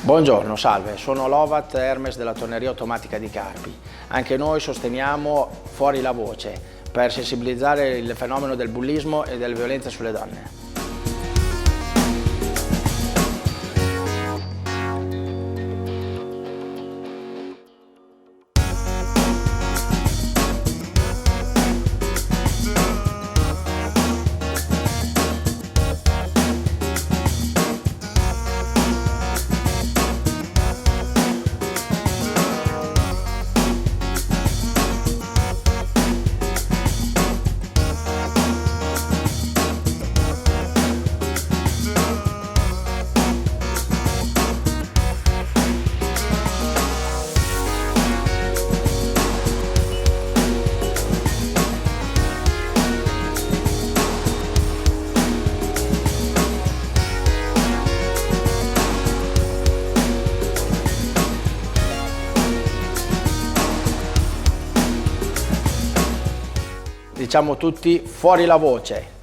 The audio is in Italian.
Buongiorno, salve, sono Lovat Hermes della Tonneria Automatica di Carpi. Anche noi sosteniamo Fuori la Voce per sensibilizzare il fenomeno del bullismo e delle violenze sulle donne. Diciamo tutti fuori la voce.